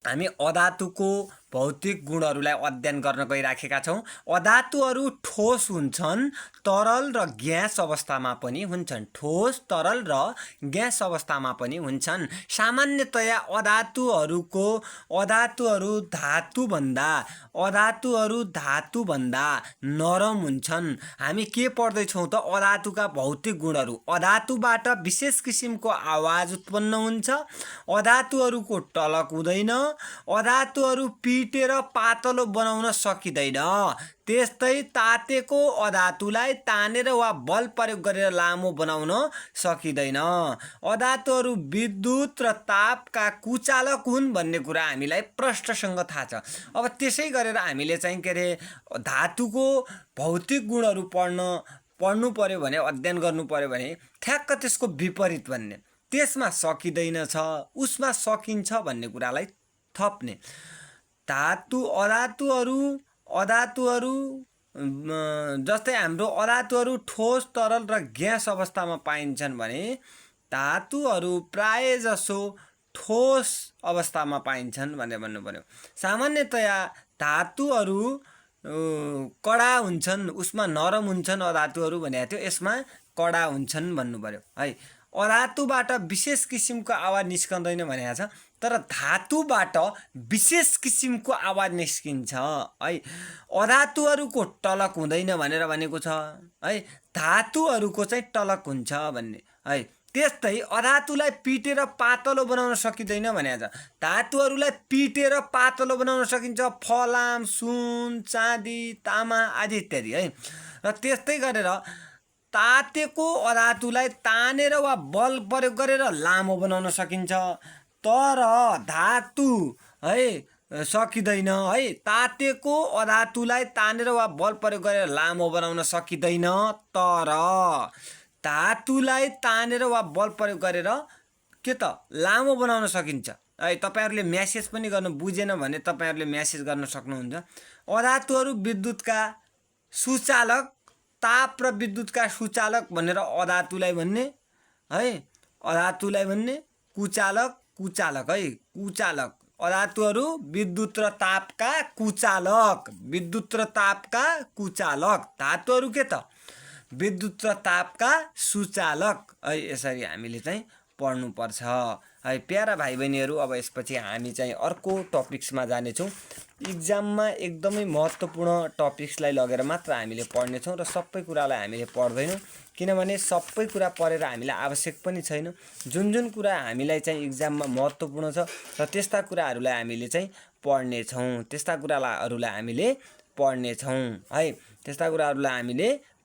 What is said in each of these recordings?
हामी अधातुको भौतिक गुणहरूलाई अध्ययन गर्न गइराखेका छौँ। अधातुहरू ठोस हुन्छन्, तरल र ग्यास अवस्थामा पनि हुन्छन्। ठोस, तरल र ग्यास अवस्थामा पनि हुन्छन्। सामान्यतया अधातुहरू धातुभन्दा नरम हुन्छन्। हामी के पढ्दैछौँ त? अधातुका भौतिक गुणहरू। अधातुबाट विशेष किसिमको आवाज उत्पन्न हुन्छ। अधातुहरूको टलक हुँदैन। अधातुहरू पिटेर पातलो बनाउन सकिँदैन। त्यस्तै तातेको अधातुलाई तानेर वा बल प्रयोग गरेर लामो बनाउन सकिँदैन। अधातुहरू विद्युत र तापका कुचालक हुन् भन्ने कुरा हामीलाई प्रष्टसँग थाहा छ। अब त्यसै गरेर हामीले चाहिँ के अरे धातुको भौतिक गुणहरू पढ्नु पर्यो भने, अध्ययन गर्नु पर्यो भने ठ्याक्क त्यसको विपरीत भन्ने, त्यसमा सकिँदैन छ, उसमा सकिन्छ भन्ने कुरालाई थप्ने। अधातुहरू जस्तै हाम्रो अधातुहरू ठोस, तरल र ग्यास अवस्थामा पाइन्छन् भने धातुहरू प्राय जसो ठोस अवस्थामा पाइन्छन् भनेर भन्नु पर्यो। सामान्यतया धातुहरू कडा हुन्छन्, उसमा नरम हुन्छन् अधातुहरू भनेको थियो, यसमा कडा हुन्छन् भन्नु पर्यो है। अधातुबाट विशेष किसिमको आवाज निस्कँदैन भनेको छ, तर धातुबाट विशेष किसिमको आवाज निस्किन्छ है। अधातुहरूको टलक हुँदैन भनेर भनेको छ है, धातुहरूको चाहिँ टलक हुन्छ भन्ने है। त्यस्तै अधातुलाई पिटेर पातलो बनाउन सकिँदैन भनेको छ, धातुहरूलाई पिटेर पातलो बनाउन सकिन्छ। फलाम, सुन, चाँदी, तामा आदि इत्यादि है। र त्यस्तै गरेर तातेको अधातुलाई तानेर वा बल प्रयोग गरेर लामो बनाउन सकिन्छ, तर धातु है सकिँदैन है। तातेको अधातुलाई तानेर वा बल प्रयोग गरेर लामो बनाउन सकिँदैन, तर धातुलाई तानेर वा बल प्रयोग गरेर के त लामो बनाउन सकिन्छ है। तपाईहरुले मेसेज पनि गर्न बुझेन भने तपाईहरुले मेसेज गर्न सक्नुहुन्छ। अधातुहरू विद्युतका सुचालक, ताप र विद्युतका सुचालक भनेर अधातुलाई भन्ने है। अधातुलाई भन्ने कुचालक है, कुचालक। अधातुहरू विद्युत र तापका कुचालक, धातुहरू के त विद्युत र तापका सुचालक है। यसरी हामीले चाहिँ पढ्नु पर्छ है प्यारा भाइ बहिनीहरू। अब यसपछि हामी चाहिँ अर्को टपिक्समा जानेछौँ। इक्जाममा एकदमै महत्त्वपूर्ण टपिक्सलाई लगेर मात्र हामीले पढ्नेछौँ र सबै कुरालाई हामीले पढ्दैनौँ, किनभने सबै कुरा पढेर हामीलाई आवश्यक पनि छैन। जुन कुरा हामीलाई चाहिँ इक्जाममा महत्त्वपूर्ण छ र त्यस्ता कुराहरूलाई हामीले चाहिँ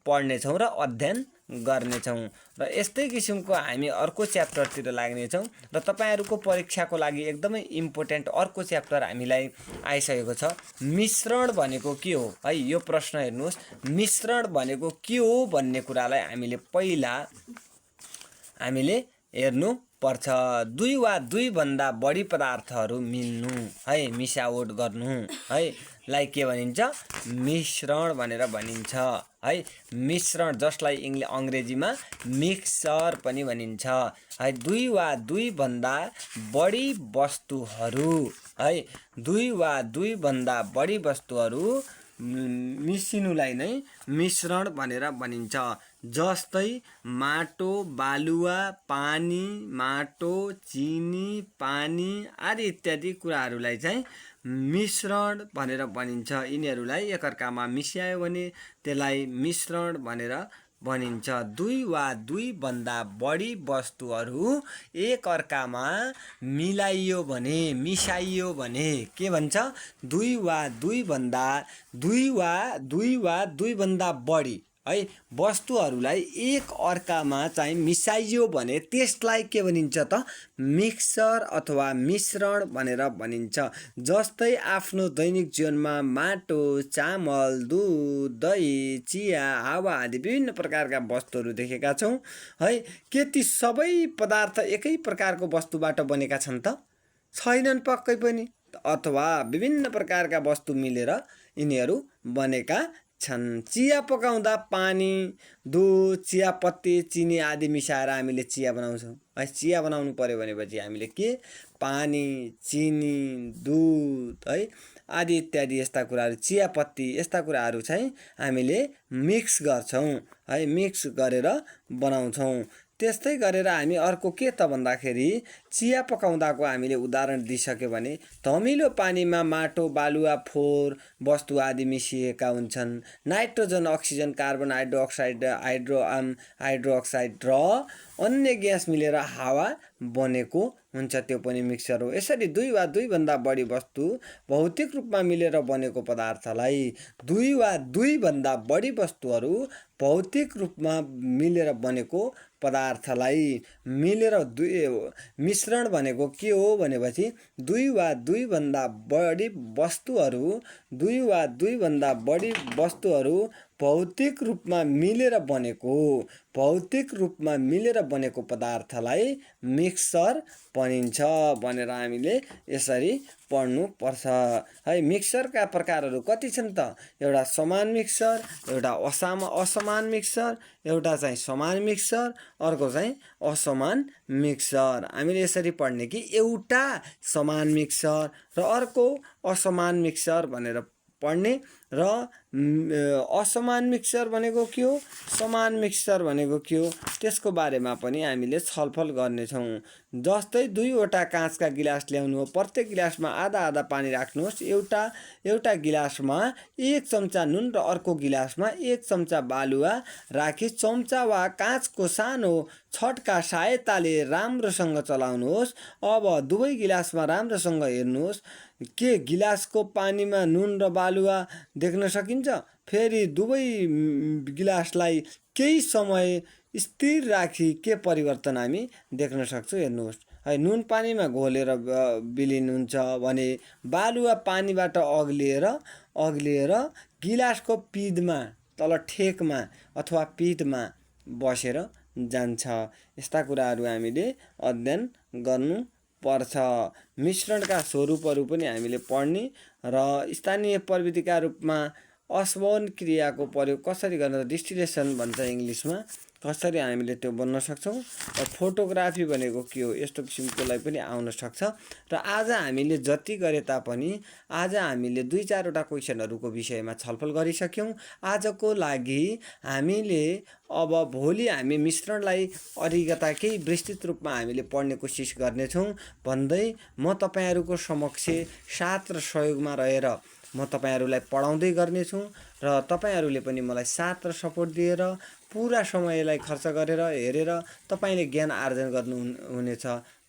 पढ्नेछौँ र अध्ययन गर्नेछौँ। र यस्तै किसिमको हामी अर्को च्याप्टरतिर लाग्नेछौँ र तपाईहरुको परीक्षाको लागि एकदमै इम्पोर्टेन्ट अर्को च्याप्टर हामीलाई आइसकेको छ। मिश्रण भनेको के हो है? यो प्रश्न हेर्नुहोस्, मिश्रण भनेको के हो भन्ने कुरालाई हामीले हेर्नु पर्छ। दुई वा दुई भन्दा बढी पदार्थहरू मिल्नु है, मिसावट गर्नु है, लाई के भनिन्छ? मिश्रण भनेर भनिन्छ है। मिश्रण जसलाई अंग्रेजीमा मिक्सचर पनि भनिन्छ है। दुई वा दुई भन्दा बढी वस्तुहरू है, दुई वा दुई भन्दा बढी वस्तुहरू मिसिनुलाई नै मिश्रण भनेर भनिन्छ। जस्तै माटो, बालुवा, पानी, माटो, चिनी, पानी आदि इत्यादि कुराहरूलाई चाहिँ मिश्रण भनेर भनिन्छ। यिनीहरूलाई एकअर्कामा मिसायो भने त्यसलाई मिश्रण भनेर भनिन्छ। दुई वा दुई भन्दा बढी वस्तुहरू एकअर्कामा मिसाइयो भने के भन्छ? दुई वा दुई भन्दा बढी है वस्तुहरूलाई एक अर्कामा चाहिँ मिसाइयो भने त्यसलाई के भनिन्छ त? मिक्सचर अथवा मिश्रण भनेर भनिन्छ। जस्तै आफ्नो दैनिक जीवनमा माटो, चामल, दूध, दही, चिया, हावा आदि विभिन्न प्रकारका वस्तुहरू देखेका छौँ है। के ती सबै पदार्थ एकै प्रकारको वस्तुबाट बनेका छन् त? छैनन् पक्कै पनि। अथवा विभिन्न प्रकारका वस्तु मिलेर यिनीहरू बनेका छन्। चिया पकाउँदा पानी, दुध, चियापत्ती, चिनी आदि मिसाएर हामीले चिया बनाउँछौँ है। चिया बनाउनु पर्यो भनेपछि हामीले के पानी, चिनी, दुध है आदि इत्यादि यस्ता कुराहरू, चियापत्ती यस्ता कुराहरू चाहिँ हामीले मिक्स गर्छौँ है, मिक्स गरेर बनाउँछौँ। त्यस्तै गरेर हामी अर्को के त भन्दाखेरि चिया पकाउँदाको हामीले उदाहरण दिइसक्यो भने धमिलो पानीमा माटो, बालुवा, फोहोर वस्तु आदि मिसिएका हुन्छन्। Nitrogen, oxygen, carbon hydroxide, hydroxide र अन्य ग्यास मिलेर हावा बनेको हुन्छ, त्यो पनि मिक्सर हो। यसरी दुई वा दुईभन्दा बढी वस्तु भौतिक रूपमा मिलेर बनेको पदार्थलाई दुई वा दुईभन्दा बढी वस्तुहरू भौतिक रूपमा मिलेर बनेको पदार्थलाई मिश्रण भनेको के हो भनेपछि दुई वा दुईभन्दा बढी वस्तुहरू भौतिक रूपमा मिलेर बनेको पदार्थलाई मिक्सर भनिन्छ भनेर हामीले यसरी पढ्नु पर्छ है। मिक्सरका प्रकारहरू कति छन् त? एउटा समान मिक्सर, एउटा असमान मिक्सर, एउटा चाहिँ समान मिक्सर, अर्को चाहिँ असमान मिक्सर। हामीले यसरी पढ्ने कि एउटा समान मिक्सर र अर्को असमान मिक्सर भनेर पढ्ने, र असमान मिक्सर भनेको के हो, समान मिक्सर भनेको के हो, त्यसको बारेमा पनि हामीले छलफल गर्नेछौँ। जस्तै दुईवटा काँचका गिलास ल्याउनु हो, प्रत्येक गिलासमा आधा आधा पानी राख्नुहोस्। एउटा गिलासमा 1 चम्चा नुन र अर्को गिलासमा 1 चम्चा बालुवा राखी चम्चा वा काँचको सानो छड्का सहायताले राम्रोसँग चलाउनुहोस्। अब दुवै गिलासमा राम्रोसँग हेर्नुहोस्, के गिलासको पानीमा नुन र बालुवा देख्न सकिन्छ? फेरि दुवै गिलासलाई केही समय स्थिर राखी के परिवर्तन हामी देख्न सक्छौँ हेर्नुहोस् है। नुन पानीमा घोलेर विलिन हुन्छ भने बालुवा पानीबाट अग्लिएर गिलासको पिँधमा, तल ठेकमा अथवा पिँधमा बसेर जान्छ। यस्ता कुराहरू हामीले अध्ययन गर्नु पर्छ। मिश्रणका स्वरूपहरू पनि हामीले पढ्ने र स्थानीय प्रविधिका रूपमा असमान क्रियाको प्रयोग कसरी गर्न, डिस्टिलेसन भन्छ इङ्ग्लिसमा, कसरी हामीले त्यो बन्न सक्छौँ। र फोटोग्राफी भनेको के हो, यस्तो किसिमकोलाई पनि आउन सक्छ। र आज हामीले जति गरे तापनि आज हामीले 2-4वटा क्वेसनहरूको विषयमा छलफल गरिसक्यौँ। आजको लागि हामीले अब भोलि हामी मिश्रणलाई अलिकता केही विस्तृत रूपमा हामीले पढ्ने कोसिस गर्नेछौँ भन्दै म तपाईँहरूको समक्ष साथ र सहयोगमा रहेर म तपाईँहरूलाई पढाउँदै गर्नेछु र तपाईँहरूले पनि मलाई साथ र सपोर्ट दिएर पुरा समयलाई खर्च गरेर हेरेर तपाईँले ज्ञान आर्जन गर्नुहुनेछ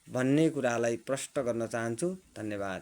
भन्ने कुरालाई प्रष्ट गर्न चाहन्छु। धन्यवाद।